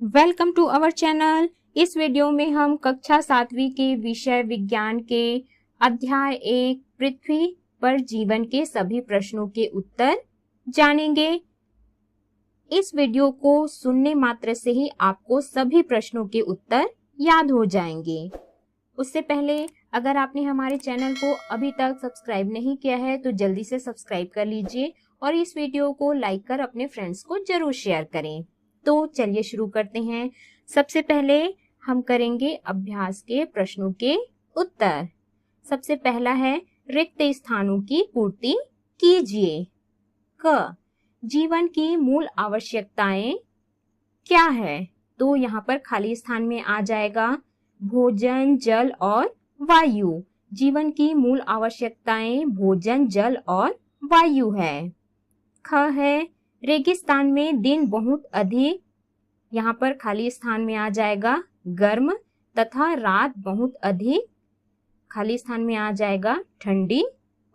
Welcome to our channel. इस video में हम कक्षा 7वीं के विषय विज्ञान के अध्याय 1 पृथ्वी पर जीवन के सभी प्रश्नों के उत्तर जानेंगे। इस वीडियो को सुनने मात्र से ही आपको सभी प्रश्नों के उत्तर याद हो जाएंगे। उससे पहले अगर आपने हमारे चैनल को अभी तक सब्सक्राइब नहीं किया है तो जल्दी से सब्सक्राइब कर लीजिए और इस वीडियो को लाइक कर अपने फ्रेंड्स को जरूर शेयर करें। तो चलिए शुरू करते हैं। सबसे पहले हम करेंगे अभ्यास के प्रश्नों के उत्तर। सबसे पहला है रिक्त स्थानों की पूर्ति कीजिए। क जीवन की मूल आवश्यकताएं क्या है? तो यहाँ पर खाली स्थान में आ जाएगा भोजन, जल और वायु। जीवन की मूल आवश्यकताएं भोजन, जल और वायु है। ख है रेगिस्तान में दिन बहुत अधिक, यहाँ पर खाली स्थान में आ जाएगा गर्म तथा रात बहुत अधिक, खाली स्थान में आ जाएगा ठंडी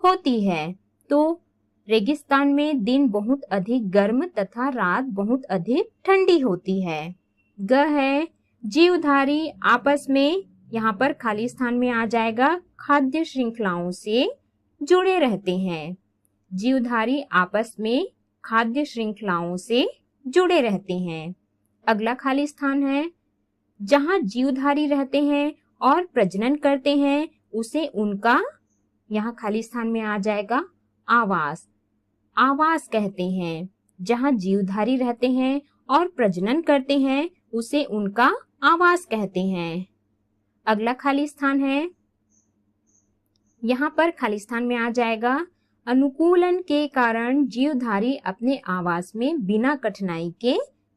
होती है। तो रेगिस्तान में दिन बहुत अधिक गर्म तथा रात बहुत अधिक ठंडी होती है। ग है जीवधारी आपस में, यहाँ पर खाली स्थान में आ जाएगा खाद्य श्रृंखलाओं से जुड़े रहते हैं। जीवधारी आपस में खाद्य श्रृंखलाओं से जुड़े रहते हैं। अगला खाली स्थान है जहां जीवधारी रहते हैं और प्रजनन करते हैं उसे उनका, यहाँ खाली स्थान में आ जाएगा आवास। आवास कहते हैं। जहां जीवधारी रहते हैं और प्रजनन करते हैं उसे उनका आवास कहते हैं। अगला खाली स्थान है, यहाँ पर खाली स्थान में आ जाएगा अनुकूलन के कारण जीवधारी अपने आवास में बिना कठिनाई के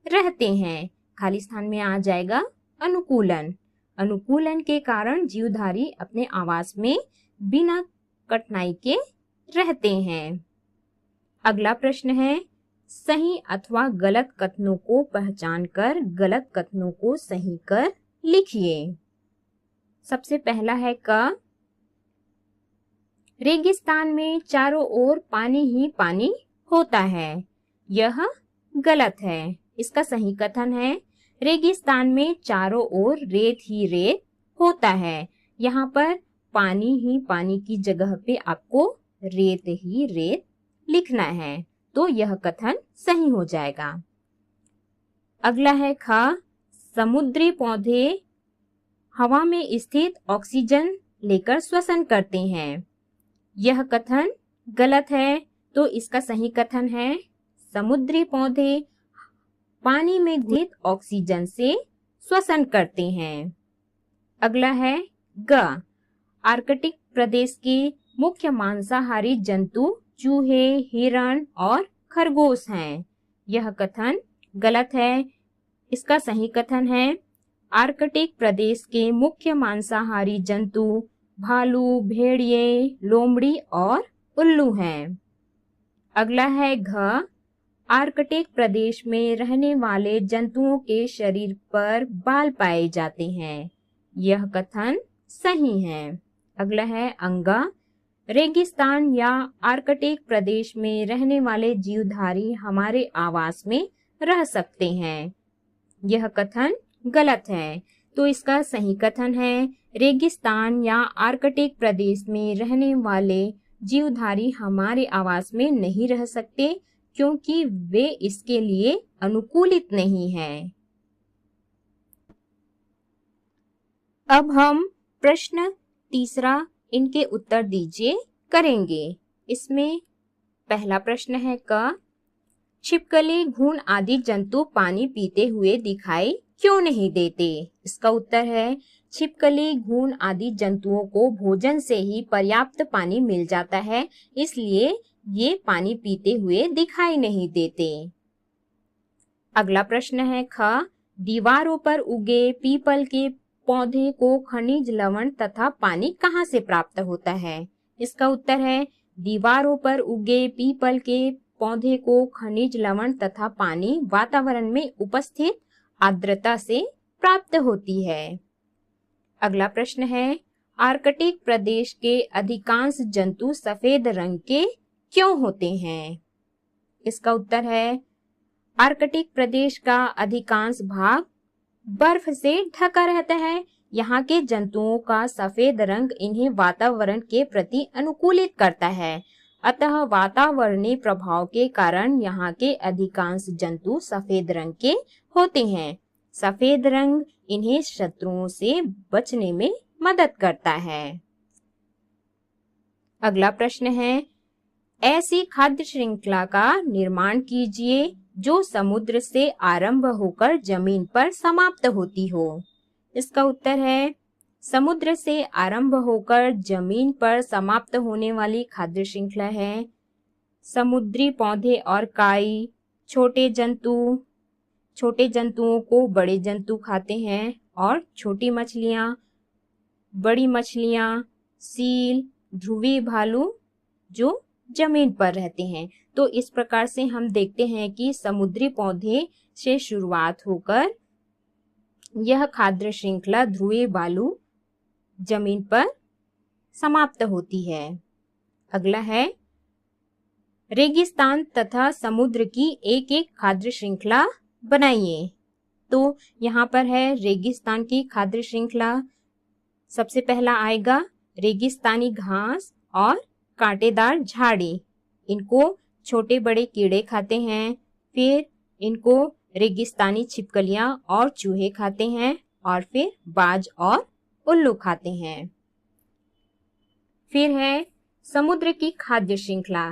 रहते हैं। खाली स्थान में आ जाएगा अनुकूलन। अनुकूलन के कारण जीवधारी अपने आवास में बिना कठिनाई के रहते हैं। अगला प्रश्न है सही अथवा गलत कथनों को पहचान कर गलत कथनों को सही कर लिखिए। सबसे पहला है क रेगिस्तान में चारों ओर पानी ही पानी होता है। यह गलत है। इसका सही कथन है रेगिस्तान में चारों ओर रेत ही रेत होता है। यहाँ पर पानी ही पानी की जगह पे आपको रेत ही रेत लिखना है, तो यह कथन सही हो जाएगा। अगला है ख समुद्री पौधे हवा में स्थित ऑक्सीजन लेकर श्वसन करते हैं। यह कथन गलत है, तो इसका सही कथन है समुद्री पौधे पानी में घुलित ऑक्सीजन से श्वसन करते हैं। अगला है ग आर्कटिक प्रदेश के मुख्य मांसाहारी जंतु चूहे, हिरण और खरगोश हैं। यह कथन गलत है। इसका सही कथन है आर्कटिक प्रदेश के मुख्य मांसाहारी जंतु भालू, भेड़िए, लोमड़ी और उल्लू हैं। अगला है घ आर्कटिक प्रदेश में रहने वाले जंतुओं के शरीर पर बाल पाए जाते हैं। यह कथन सही है। अगला है अंगा रेगिस्तान या आर्कटिक प्रदेश में रहने वाले जीवधारी हमारे आवास में रह सकते हैं। यह कथन गलत है, तो इसका सही कथन है रेगिस्तान या आर्कटिक प्रदेश में रहने वाले जीवधारी हमारे आवास में नहीं रह सकते क्योंकि वे इसके लिए अनुकूलित नहीं हैं। अब हम प्रश्न तीसरा इनके उत्तर दीजिए करेंगे। इसमें पहला प्रश्न है क छिपकली, घुन आदि जंतु पानी पीते हुए दिखाई क्यों नहीं देते? इसका उत्तर है छिपकली, घुन आदि जंतुओं को भोजन से ही पर्याप्त पानी मिल जाता है, इसलिए ये पानी पीते हुए दिखाई नहीं देते। अगला प्रश्न है ख दीवारों पर उगे पीपल के पौधे को खनिज लवण तथा पानी कहाँ से प्राप्त होता है? इसका उत्तर है दीवारों पर उगे पीपल के पौधे को खनिज लवण तथा पानी वातावरण में उपस्थित आर्द्रता से प्राप्त होती है। अगला प्रश्न है आर्कटिक प्रदेश के अधिकांश जंतु सफेद रंग के क्यों होते हैं? इसका उत्तर है आर्कटिक प्रदेश का अधिकांश भाग बर्फ से ढका रहता है। यहाँ के जंतुओं का सफेद रंग इन्हें वातावरण के प्रति अनुकूलित करता है। अतः वातावरणीय प्रभाव के कारण यहाँ के अधिकांश जंतु सफेद रंग के होते हैं। सफेद रंग इन्हें शत्रुओं से बचने में मदद करता है। अगला प्रश्न है, ऐसी खाद्य श्रृंखला का निर्माण कीजिए जो समुद्र से आरंभ होकर जमीन पर समाप्त होती हो। इसका उत्तर है, समुद्र से आरंभ होकर जमीन पर समाप्त होने वाली खाद्य श्रृंखला है समुद्री पौधे और काई। छोटे जंतुओं को बड़े जंतु खाते हैं और छोटी मछलियां, बड़ी मछलियां, सील, ध्रुवीय भालू जो जमीन पर रहते हैं। तो इस प्रकार से हम देखते हैं कि समुद्री पौधे से शुरुआत होकर यह खाद्य श्रृंखला ध्रुवीय भालू जमीन पर समाप्त होती है। अगला है, रेगिस्तान तथा समुद्र की एक एक खाद्य श्रृंखला बनाइए। तो यहाँ पर है रेगिस्तान की खाद्य श्रृंखला। सबसे पहला आएगा रेगिस्तानी घास और कांटेदार झाड़ी। इनको छोटे बड़े कीड़े खाते हैं। फिर इनको रेगिस्तानी छिपकलियां और चूहे खाते हैं और फिर बाज और उल्लू खाते हैं। फिर है समुद्र की खाद्य श्रृंखला।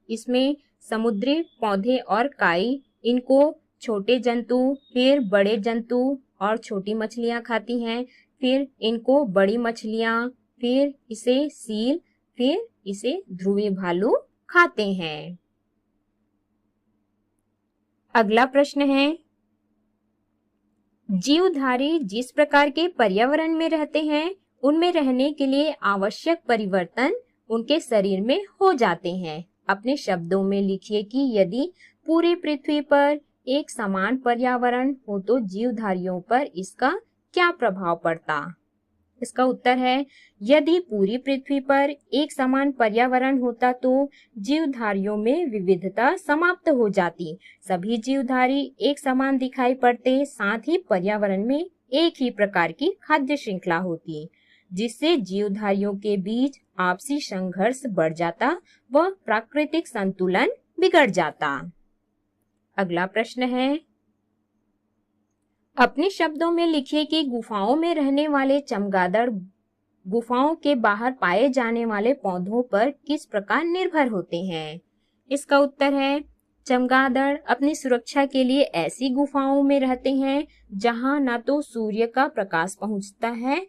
इसमें समुद्री पौधे और काई, इनको छोटे जंतु, फिर बड़े जंतु और छोटी मछलियां खाती हैं। फिर इनको बड़ी मछलियां, फिर इसे सील, फिर इसे ध्रुवीय भालू खाते हैं। अगला प्रश्न है, जीवधारी जिस प्रकार के पर्यावरण में रहते हैं उनमें रहने के लिए आवश्यक परिवर्तन उनके शरीर में हो जाते हैं। अपने शब्दों में लिखिए कि यदि पूरी पृथ्वी पर एक समान पर्यावरण हो तो जीवधारियों पर इसका क्या प्रभाव पड़ता। इसका उत्तर है, यदि पूरी पृथ्वी पर एक समान पर्यावरण होता तो जीवधारियों में विविधता समाप्त हो जाती। सभी जीवधारी एक समान दिखाई पड़ते, साथ ही पर्यावरण में एक ही प्रकार की खाद्य श्रृंखला होती, जिससे जीवधारियों के बीच आपसी संघर्ष बढ़ जाता व प्राकृतिक संतुलन बिगड़ जाता। अगला प्रश्न है, अपने शब्दों में लिखिए कि गुफाओं में रहने वाले चमगादड़ गुफाओं के बाहर पाए जाने वाले पौधों पर किस प्रकार निर्भर होते हैं। इसका उत्तर है, चमगादड़ अपनी सुरक्षा के लिए ऐसी गुफाओं में रहते हैं जहां न तो सूर्य का प्रकाश पहुंचता है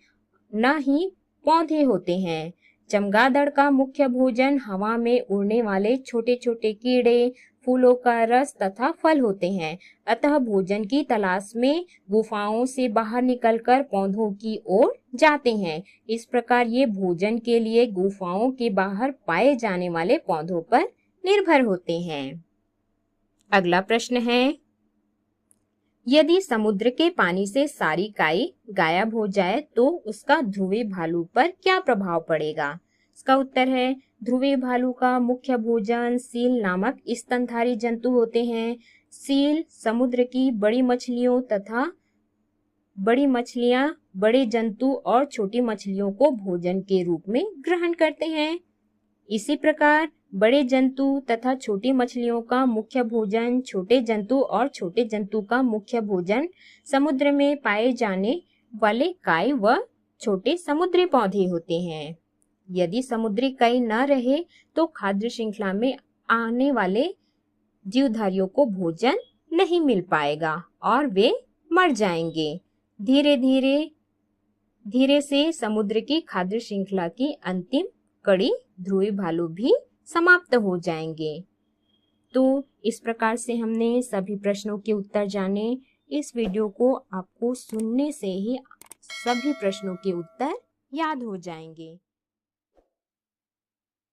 न ही पौधे होते हैं। चमगादड़ का मुख्य भोजन हवा में उड़ने वाले छोटे छोटे कीड़े, फूलों का रस तथा फल होते हैं। अतः भोजन की तलाश में गुफाओं से बाहर निकलकर पौधों की ओर जाते हैं। इस प्रकार ये भोजन के लिए गुफाओं के बाहर पाए जाने वाले पौधों पर निर्भर होते हैं। अगला प्रश्न है, यदि समुद्र के पानी से सारी काई गायब हो जाए तो उसका ध्रुवीय भालू पर क्या प्रभाव पड़ेगा। इसका उत्तर है, ध्रुवीय भालू का मुख्य भोजन सील नामक स्तनधारी जंतु होते हैं। सील समुद्र की बड़ी मछलियों तथा बड़ी मछलियां बड़े जंतु और छोटी मछलियों को भोजन के रूप में ग्रहण करते हैं। इसी प्रकार बड़े जंतु तथा छोटी मछलियों का मुख्य भोजन छोटे जंतु और छोटे जंतु का मुख्य भोजन समुद्र में पाए जाने वाले काई व छोटे समुद्री पौधे होते हैं। यदि समुद्री काई न रहे तो खाद्य श्रृंखला में आने वाले जीवधारियों को भोजन नहीं मिल पाएगा और वे मर जाएंगे। धीरे से समुद्र की खाद्य श्रृंखला की अंतिम कड़ी ध्रुवीय भालू भी समाप्त हो जाएंगे। तो इस प्रकार से हमने सभी प्रश्नों के उत्तर जाने। इस वीडियो को आपको सुनने से ही सभी प्रश्नों के उत्तर याद हो जाएंगे।